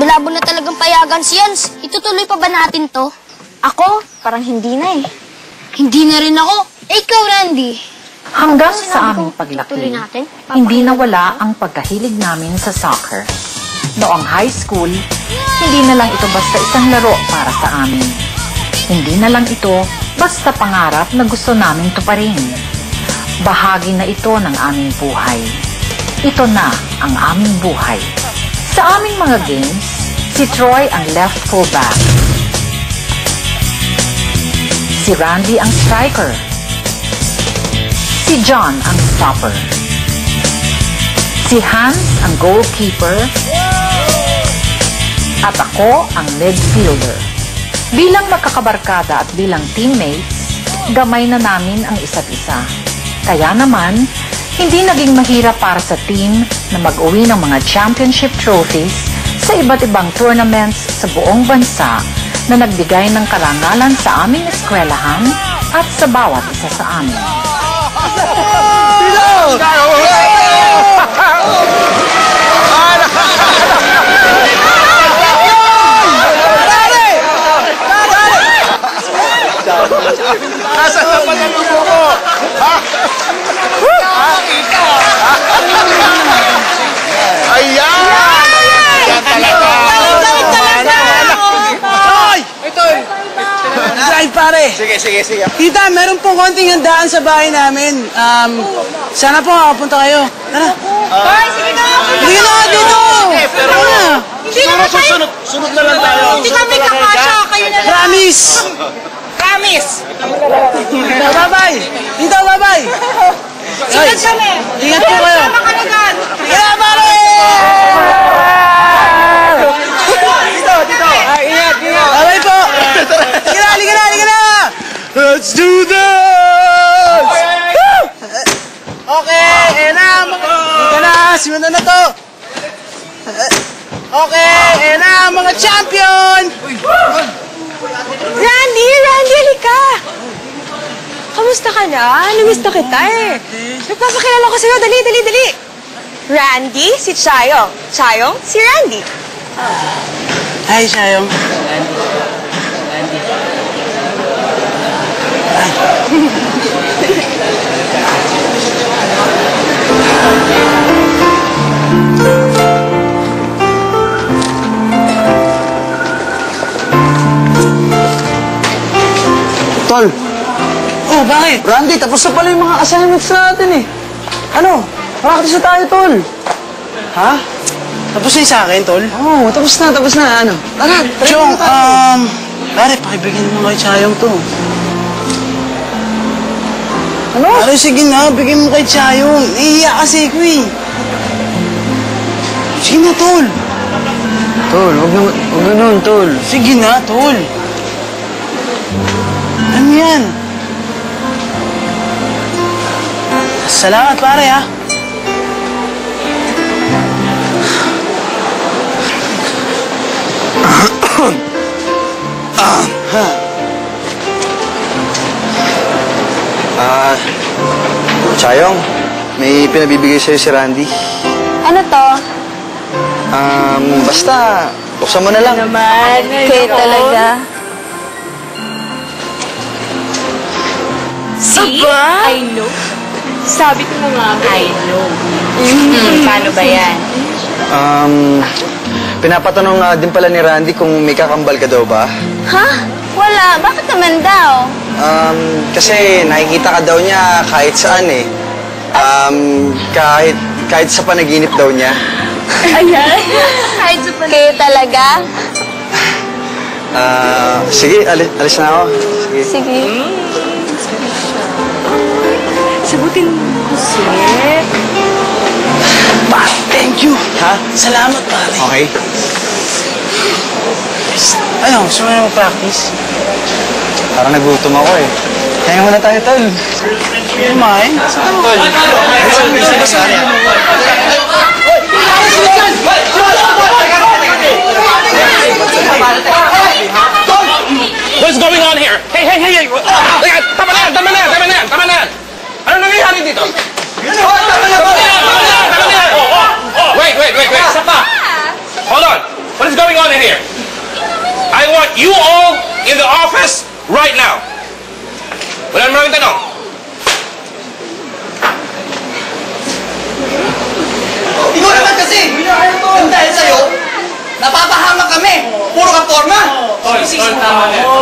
Malabo na talagang payagan si Yans. Itutuloy pa ba natin to? Ako, parang hindi na eh. Hindi na rin ako. Ikaw, Randy. Hanggang sa aming paglaki, hindi nawala ang pagkahilig namin sa soccer. Noong high school, hindi na lang ito basta isang laro para sa amin. Hindi na lang ito basta pangarap na gusto naming tuparin. Bahagi na ito ng aming buhay. Ito na ang aming buhay. Sa aming mga games, si Troy ang left fullback. Si Randy ang striker. Si John ang stopper. Si Hans ang goalkeeper. At ako ang midfielder. Bilang magkakabarkada at bilang teammates, gamay na namin ang isa't isa. Kaya naman, hindi naging mahirap para sa team na mag-uwi ng mga championship trophies sa iba't ibang tournaments sa buong bansa na nagbigay ng karangalan sa aming eskwelahan at sa bawat isa sa amin. Nasaan na pala mo ko? Ayan! Ayan talaga! Hoy! Ito! Drive, pare! Sige. Tita, meron pong konting handaan sa bahay namin. Sana po makapunta kayo. Tara. Hoy, sige na! Hindi na, dito! Pero, sunod na lang tayo. Hindi kami kakasya, kayo na lang. Promise! Promise! Bye-bye! Tita, bye-bye! Sunod kami! Ingat po kayo! Sama ka na dyan! Kaya, pare! Dito! Ingat! Bye-bye po! Liga na! Let's do this! Okay, dito na, simulan na to! Okay, mga champion! Randy, halika! Kamusta ka na? Namiss na kita eh. Nagpapakilala ko sa'yo. Dali. Randy, si Chayong. Chayong, si Randy. Hi, Chayong. Tol. Oh, bakit? Randy, tapos na pala yung mga assignments natin eh. Ano? Practice na tayo, Tol. Ha? Tapos na yung sa akin, tol? Oo, tapos na. Ano? Tara, Chong, pare, pakibigyan mo kay Chayong to. Ano? Pare, sige na, bigyan mo kay Chayong. Iiyak kasi ko eh. Sige na, tol. Tol, huwag ganun, Tol. Sige na, tol. Ano yan? Salamat, pare, ha? Chayong, may pinabibigay sa'yo si Randy. Ano to? Basta, buksan mo na lang. Kayo talaga. See? I know. Sabi ko na nga ba? I know. Paano ba yan? Pinapatanong nga din pala ni Randy kung may kakambal ka daw ba? Ha? Wala. Bakit naman daw? Kasi nakikita ka daw niya kahit saan eh. Kahit sa panaginip daw niya. Ayan. Kahit sa Kayo talaga? Sige, alis na ako. Sige. Sagutin mo ko, Sir. Pare, thank you. Ha? Salamat, pare. Okay. Ano, gusto mo na mag-practice? Parang nagutom ako eh. Kaya muna tayo, Tol. Kumain? Tol. What's going on here? Hey! Tama na yan! Ano nangyayari dito? Tama na yan! Wait! Isa pa! Hold on! What is going on want you all in the office right now. Wala maraming tanong. Ikaw naman kasi! Kung dahil sa'yo, napapahamak kami! Puro ka forma! Tol, tama na.